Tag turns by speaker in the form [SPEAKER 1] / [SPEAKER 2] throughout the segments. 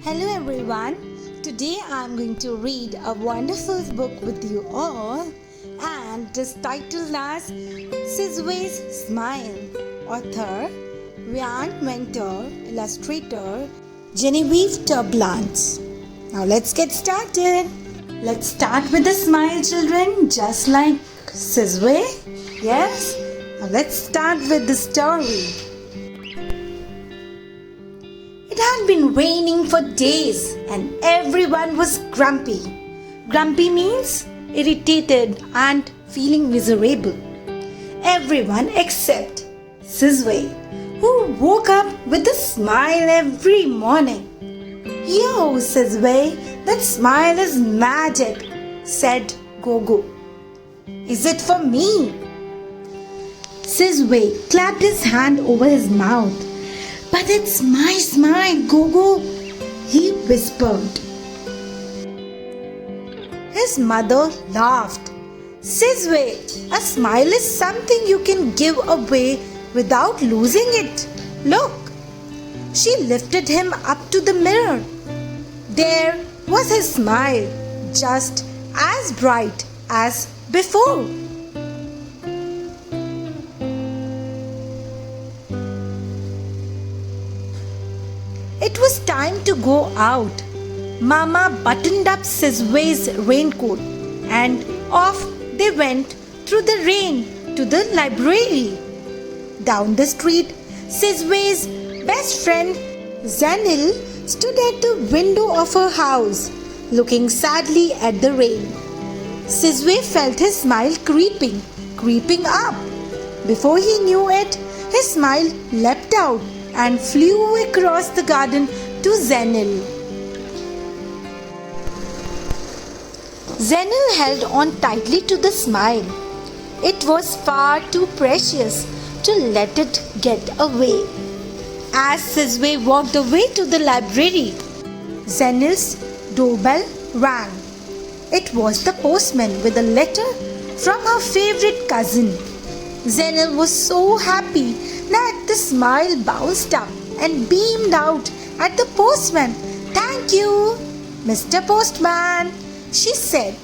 [SPEAKER 1] Hello everyone. Today I am going to read a wonderful book with you all, and it is titled as Sizwe's Smile. Author Ryan Mentor, illustrator Genevieve Turbulence. Now let's get started. Let's start with a smile, children, just like Sizwe. Yes? Now let's start with the story. It had been raining for days and everyone was grumpy. Grumpy means irritated and feeling miserable. Everyone except Sizwe, who woke up with a smile every morning. "Yo, Sizwe, that smile is magic," said Gogo. "Is it for me?" Sizwe clapped his hand over his mouth. "But it's my smile, Gogo," he whispered. His mother laughed. "Sizwe, a smile is something you can give away without losing it. Look." She lifted him up to the mirror. There was his smile, just as bright as before. It was time to go out. Mama buttoned up Sizwe's raincoat and off they went through the rain to the library. Down the street, Sizwe's best friend Zanil stood at the window of her house, looking sadly at the rain. Sizwe felt his smile creeping up. Before he knew it, his smile leapt out and flew across the garden to Zanil. Zanil held on tightly to the smile. It was far too precious to let it get away. As Sizwe walked away to the library, Zanil's doorbell rang. It was the postman with a letter from her favorite cousin. Zanil was so happy that the smile bounced up and beamed out at the postman. "Thank you, Mr. Postman," she said.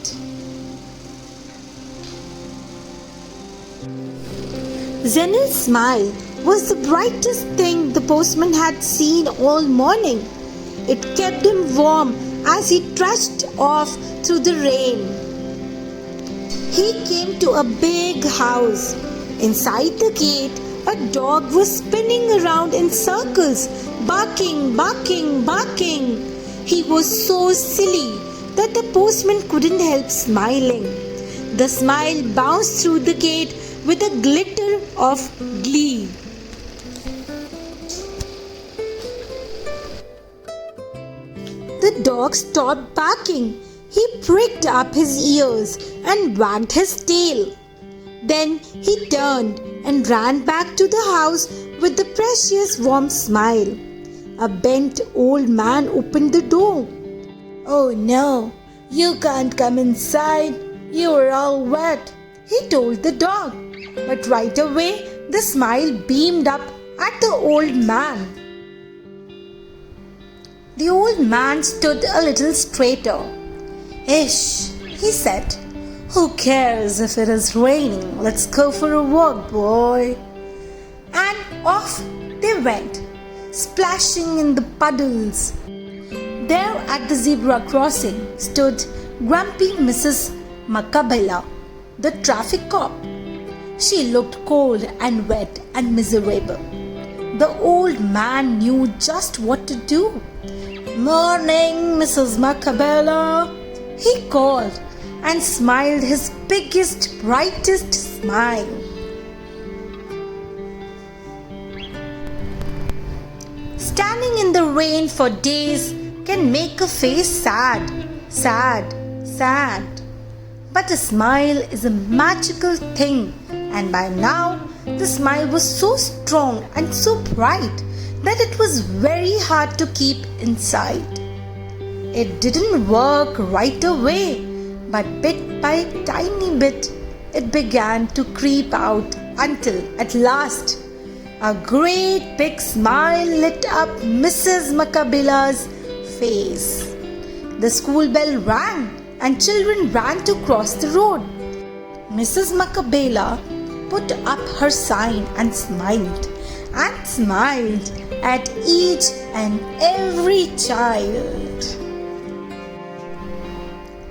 [SPEAKER 1] Zanil's smile was the brightest thing the postman had seen all morning. It kept him warm as he trudged off through the rain. He came to a big house. Inside the gate, a dog was spinning around in circles, barking, barking, barking. He was so silly that the postman couldn't help smiling. The smile bounced through the gate with a glitter of glee. The dog stopped barking. He pricked up his ears and wagged his tail. Then he turned and ran back to the house with the precious warm smile. A bent old man opened the door. "Oh no, you can't come inside. You're all wet," he told the dog. But right away, the smile beamed up at the old man. The old man stood a little straighter. "Ish," he said. "Who cares if it is raining? Let's go for a walk, boy." And off they went, splashing in the puddles. There at the zebra crossing stood grumpy Mrs. Macabella, the traffic cop. She looked cold and wet and miserable. The old man knew just what to do. "Morning, Mrs. Macabella," he called, and smiled his biggest, brightest smile. Standing in the rain for days can make a face sad, sad, sad. But a smile is a magical thing, and by now the smile was so strong and so bright that it was very hard to keep inside. It didn't work right away, but bit by tiny bit, it began to creep out until at last a great big smile lit up Mrs. Macabella's face. The school bell rang and children ran to cross the road. Mrs. Macabela put up her sign and smiled at each and every child.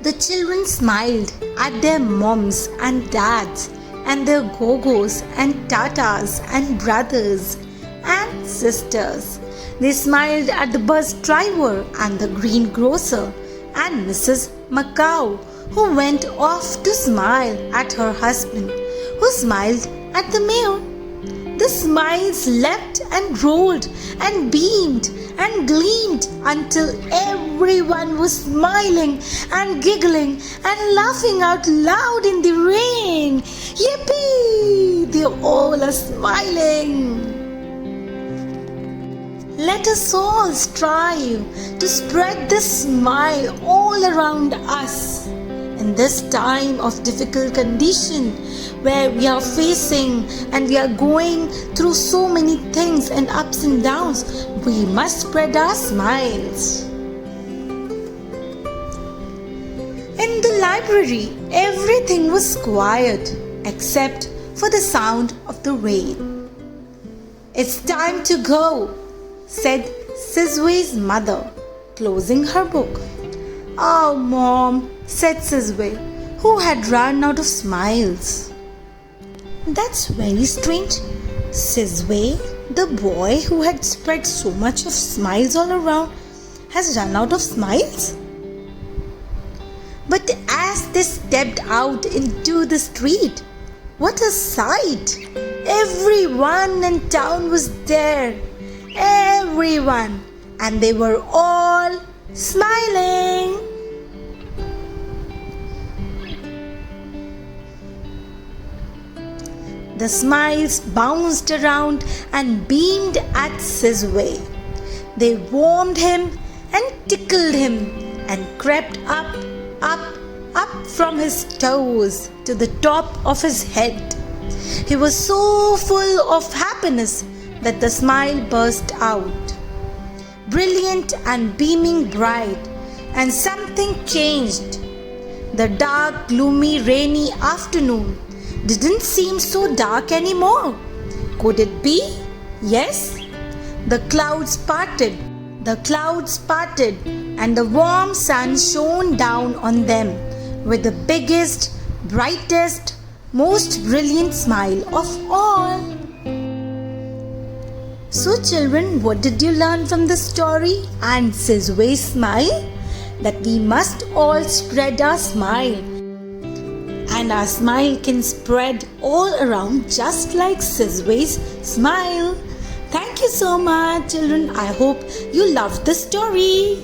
[SPEAKER 1] The children smiled at their moms and dads and their gogos and tatas and brothers and sisters. They smiled at the bus driver and the greengrocer and Mrs. Macau, who went off to smile at her husband, who smiled at the mayor. The smiles leapt and rolled and beamed and gleamed until everyone was smiling and giggling and laughing out loud in the rain. Yippee! They all are smiling. Let us all strive to spread this smile all around us. In this time of difficult condition where we are facing and we are going through so many things and ups and downs, we must spread our smiles. In the library, everything was quiet except for the sound of the rain. "It's time to go," said Sizwe's mother, closing her book. "Oh, Mom," said Sizwe, who had run out of smiles. "That's very strange. Sizwe, the boy who had spread so much of smiles all around, has run out of smiles?" But as they stepped out into the street, what a sight! Everyone in town was there. Everyone, and they were all smiling. The smiles bounced around and beamed at Sizwe. They warmed him and tickled him and crept up from his toes to the top of his head. He was so full of happiness that the smile burst out, brilliant and beaming bright, and something changed. The dark, gloomy, rainy afternoon didn't seem so dark anymore. Could it be? Yes. The clouds parted, and the warm sun shone down on them with the biggest, brightest, most brilliant smile of all. So children, what did you learn from the story and Sizwe's smile? That we must all spread our smile. And our smile can spread all around just like Sizwe's smile. Thank you so much, children. I hope you loved the story.